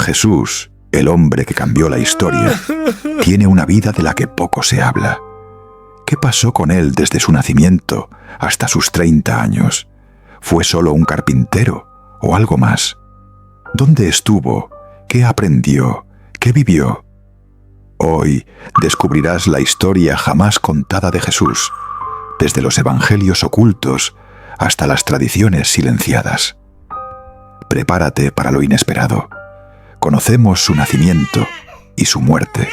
Jesús, el hombre que cambió la historia, tiene una vida de la que poco se habla. ¿Qué pasó con él desde su nacimiento hasta sus 30 años? ¿Fue solo un carpintero o algo más? ¿Dónde estuvo? ¿Qué aprendió? ¿Qué vivió? Hoy descubrirás la historia jamás contada de Jesús, desde los evangelios ocultos hasta las tradiciones silenciadas. Prepárate para lo inesperado. Conocemos su nacimiento y su muerte.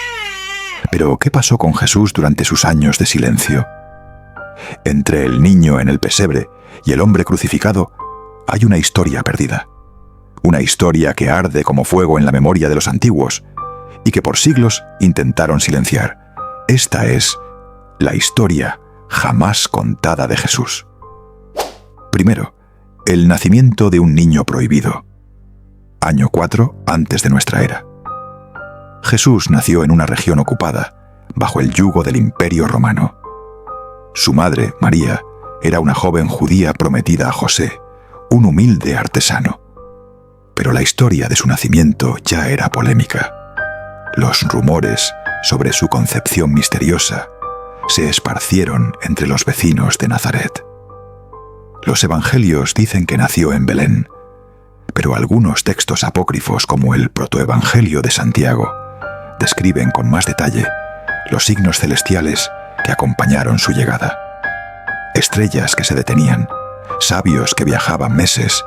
Pero, ¿qué pasó con Jesús durante sus años de silencio? Entre el niño en el pesebre y el hombre crucificado hay una historia perdida. Una historia que arde como fuego en la memoria de los antiguos y que por siglos intentaron silenciar. Esta es la historia jamás contada de Jesús. Primero, el nacimiento de un niño prohibido. Año 4 antes de nuestra era. Jesús nació en una región ocupada, bajo el yugo del Imperio Romano. Su madre, María, era una joven judía prometida a José, un humilde artesano. Pero la historia de su nacimiento ya era polémica. Los rumores sobre su concepción misteriosa se esparcieron entre los vecinos de Nazaret. Los evangelios dicen que nació en Belén, pero algunos textos apócrifos, como el protoevangelio de Santiago, describen con más detalle los signos celestiales que acompañaron su llegada. Estrellas que se detenían, sabios que viajaban meses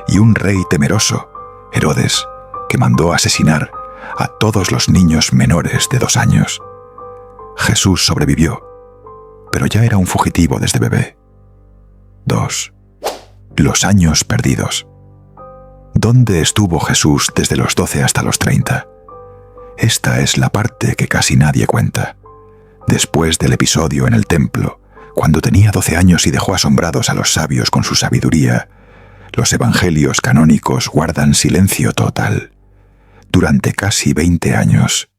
y un rey temeroso, Herodes, que mandó asesinar a todos los niños menores de 2 años. Jesús sobrevivió, pero ya era un fugitivo desde bebé. 2. Los años perdidos. ¿Dónde estuvo Jesús desde los 12 hasta los 30? Esta es la parte que casi nadie cuenta. Después del episodio en el templo, cuando tenía 12 años y dejó asombrados a los sabios con su sabiduría, los evangelios canónicos guardan silencio total, durante casi 20 años.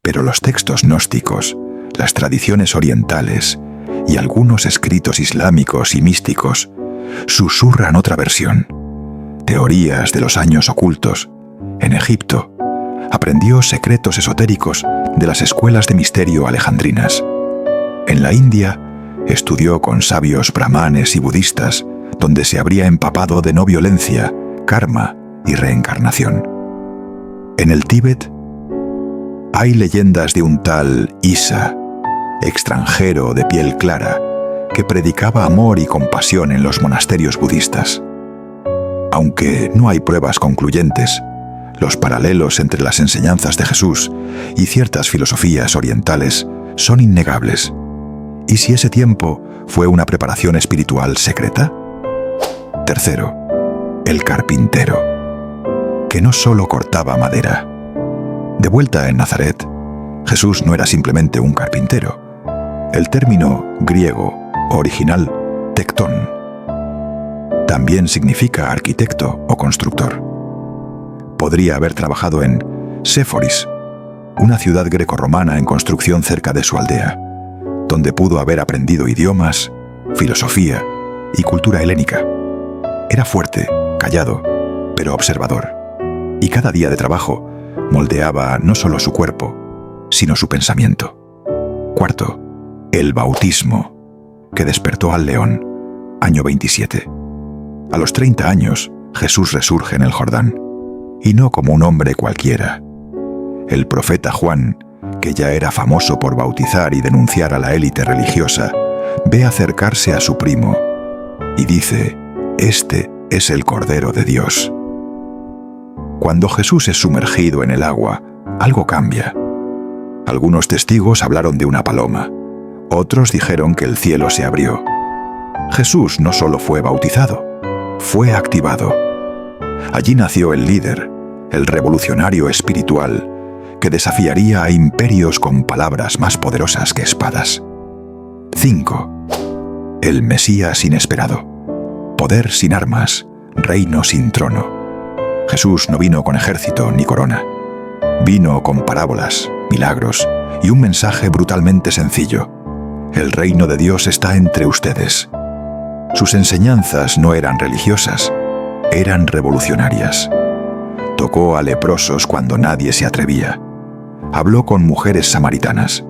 Pero los textos gnósticos, las tradiciones orientales y algunos escritos islámicos y místicos susurran otra versión. Teorías de los años ocultos. En Egipto, aprendió secretos esotéricos de las escuelas de misterio alejandrinas. En la India, estudió con sabios brahmanes y budistas, donde se habría empapado de no violencia, karma y reencarnación. En el Tíbet, hay leyendas de un tal Isa, extranjero de piel clara, que predicaba amor y compasión en los monasterios budistas. Aunque no hay pruebas concluyentes, los paralelos entre las enseñanzas de Jesús y ciertas filosofías orientales son innegables. ¿Y si ese tiempo fue una preparación espiritual secreta? Tercero, el carpintero, que no solo cortaba madera. De vuelta en Nazaret, Jesús no era simplemente un carpintero. El término griego original, tectón, también significa arquitecto o constructor. Podría haber trabajado en Séforis, una ciudad grecorromana en construcción cerca de su aldea, donde pudo haber aprendido idiomas, filosofía y cultura helénica. Era fuerte, callado, pero observador. Y cada día de trabajo moldeaba no solo su cuerpo, sino su pensamiento. Cuarto, el bautismo, que despertó al león, año 27. A los 30 años, Jesús resurge en el Jordán, y no como un hombre cualquiera. El profeta Juan, que ya era famoso por bautizar y denunciar a la élite religiosa, ve acercarse a su primo y dice: «Este es el Cordero de Dios». Cuando Jesús es sumergido en el agua, algo cambia. Algunos testigos hablaron de una paloma, otros dijeron que el cielo se abrió. Jesús no solo fue bautizado, fue activado. Allí nació el líder, el revolucionario espiritual, que desafiaría a imperios con palabras más poderosas que espadas. 5. El Mesías inesperado. Poder sin armas, reino sin trono. Jesús no vino con ejército ni corona. Vino con parábolas, milagros y un mensaje brutalmente sencillo. El reino de Dios está entre ustedes. Sus enseñanzas no eran religiosas, eran revolucionarias. Tocó a leprosos cuando nadie se atrevía. Habló con mujeres samaritanas.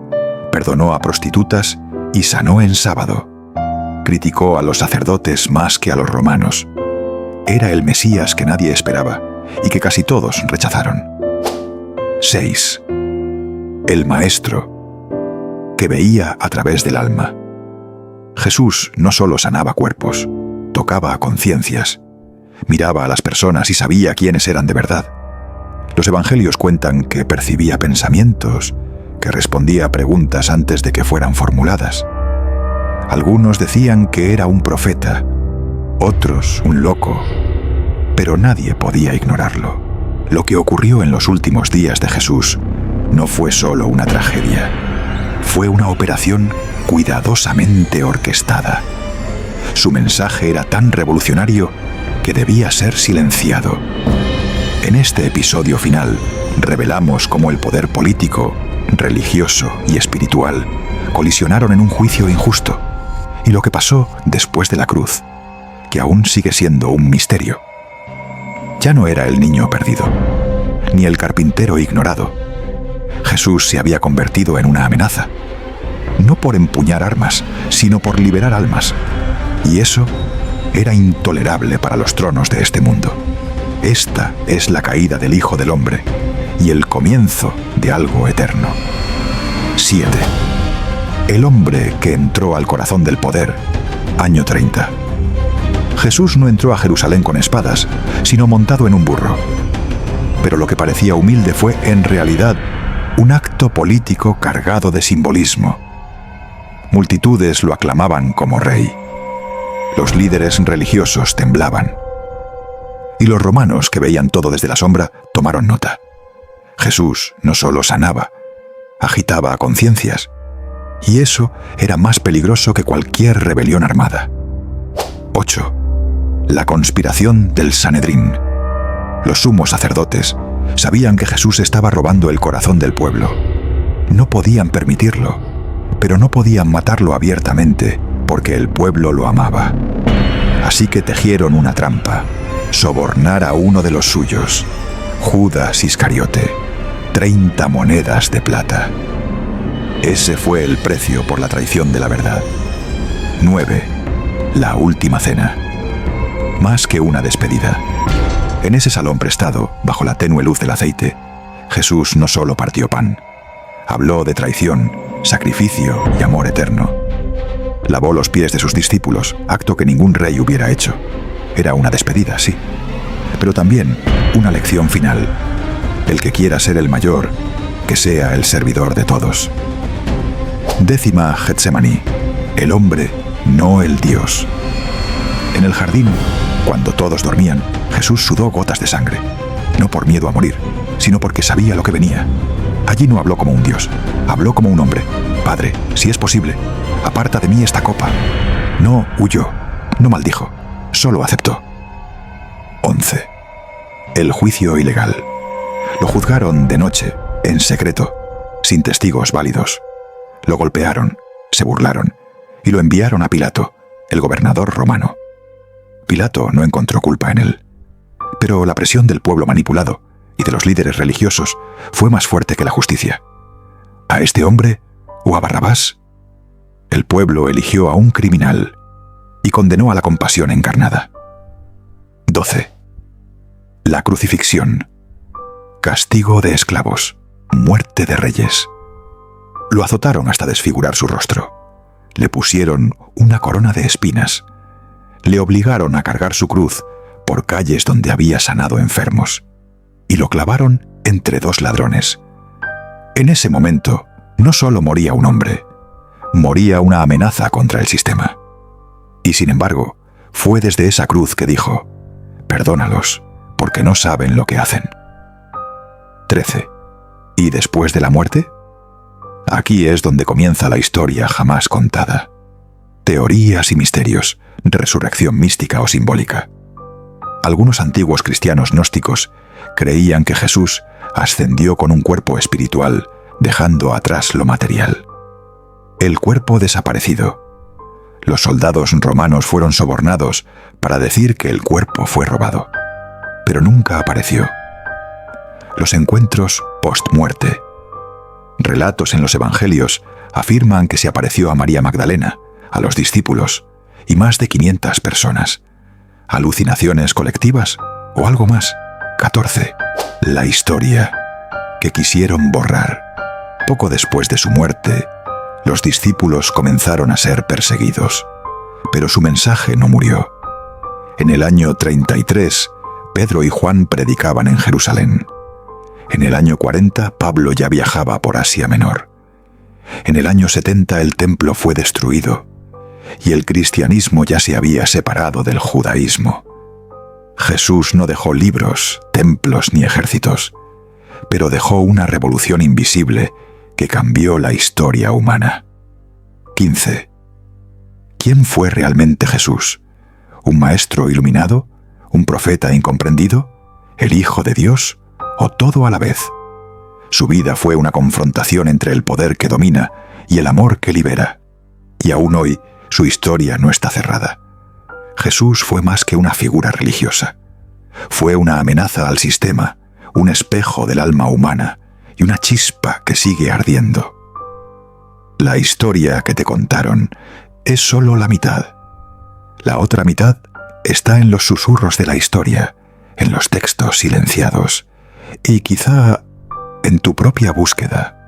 Perdonó a prostitutas y sanó en sábado. Criticó a los sacerdotes más que a los romanos. Era el Mesías que nadie esperaba y que casi todos rechazaron. 6. El Maestro, que veía a través del alma. Jesús no solo sanaba cuerpos, tocaba a conciencias. Miraba a las personas y sabía quiénes eran de verdad. Los evangelios cuentan que percibía pensamientos, que respondía a preguntas antes de que fueran formuladas. Algunos decían que era un profeta, otros un loco, pero nadie podía ignorarlo. Lo que ocurrió en los últimos días de Jesús no fue solo una tragedia, fue una operación cuidadosamente orquestada. Su mensaje era tan revolucionario que debía ser silenciado. En este episodio final, revelamos cómo el poder político, religioso y espiritual colisionaron en un juicio injusto, y lo que pasó después de la cruz, que aún sigue siendo un misterio. Ya no era el niño perdido, ni el carpintero ignorado. Jesús se había convertido en una amenaza, no por empuñar armas, sino por liberar almas, y eso era intolerable para los tronos de este mundo. Esta es la caída del Hijo del Hombre y el comienzo de algo eterno. 7. El hombre que entró al corazón del poder, año 30. Jesús no entró a Jerusalén con espadas, sino montado en un burro. Pero lo que parecía humilde fue, en realidad, un acto político cargado de simbolismo. Multitudes lo aclamaban como rey. Los líderes religiosos temblaban. Y los romanos, que veían todo desde la sombra, tomaron nota. Jesús no solo sanaba, agitaba a conciencias, y eso era más peligroso que cualquier rebelión armada. 8. La conspiración del Sanedrín. Los sumos sacerdotes sabían que Jesús estaba robando el corazón del pueblo. No podían permitirlo, pero no podían matarlo abiertamente porque el pueblo lo amaba. Así que tejieron una trampa: sobornar a uno de los suyos, Judas Iscariote, 30 monedas de plata. Ese fue el precio por la traición de la verdad. 9. La última cena. Más que una despedida. En ese salón prestado, bajo la tenue luz del aceite, Jesús no solo partió pan. Habló de traición, sacrificio y amor eterno. Lavó los pies de sus discípulos, acto que ningún rey hubiera hecho. Era una despedida, sí, pero también una lección final. El que quiera ser el mayor, que sea el servidor de todos. 10. Getsemaní. El hombre, no el Dios. En el jardín, cuando todos dormían, Jesús sudó gotas de sangre, no por miedo a morir, sino porque sabía lo que venía. Allí no habló como un Dios, habló como un hombre. Padre, si es posible, aparta de mí esta copa. No huyó, no maldijo, solo aceptó. 11. El juicio ilegal. Lo juzgaron de noche, en secreto, sin testigos válidos. Lo golpearon, se burlaron y lo enviaron a Pilato, el gobernador romano. Pilato no encontró culpa en él, pero la presión del pueblo manipulado y de los líderes religiosos fue más fuerte que la justicia. ¿A este hombre o a Barrabás? El pueblo eligió a un criminal y condenó a la compasión encarnada. 12. La crucifixión. Castigo de esclavos, muerte de reyes. Lo azotaron hasta desfigurar su rostro. Le pusieron una corona de espinas. Le obligaron a cargar su cruz por calles donde había sanado enfermos. Y lo clavaron entre dos ladrones. En ese momento, no solo moría un hombre, moría una amenaza contra el sistema. Y sin embargo, fue desde esa cruz que dijo: perdónalos, porque no saben lo que hacen. 13. ¿Y después de la muerte? Aquí es donde comienza la historia jamás contada. Teorías y misterios, resurrección mística o simbólica. Algunos antiguos cristianos gnósticos creían que Jesús ascendió con un cuerpo espiritual, dejando atrás lo material. El cuerpo desaparecido. Los soldados romanos fueron sobornados para decir que el cuerpo fue robado. Pero nunca apareció. los encuentros post-muerte. Relatos en los evangelios afirman que se apareció a María Magdalena, a los discípulos y más de 500 personas. ¿Alucinaciones colectivas o algo más? 14. La historia que quisieron borrar. Poco después de su muerte, los discípulos comenzaron a ser perseguidos, pero su mensaje no murió. En el año 33, Pedro y Juan predicaban en Jerusalén. En el año 40, Pablo ya viajaba por Asia Menor. En el año 70 el templo fue destruido y el cristianismo ya se había separado del judaísmo. Jesús no dejó libros, templos ni ejércitos, pero dejó una revolución invisible que cambió la historia humana. 15. ¿Quién fue realmente Jesús? ¿Un maestro iluminado? ¿Un profeta incomprendido? ¿El Hijo de Dios? ¿O todo a la vez? Su vida fue una confrontación entre el poder que domina y el amor que libera. Y aún hoy, su historia no está cerrada. Jesús fue más que una figura religiosa. Fue una amenaza al sistema, un espejo del alma humana y una chispa que sigue ardiendo. La historia que te contaron es solo la mitad. La otra mitad está en los susurros de la historia, en los textos silenciados y quizá en tu propia búsqueda.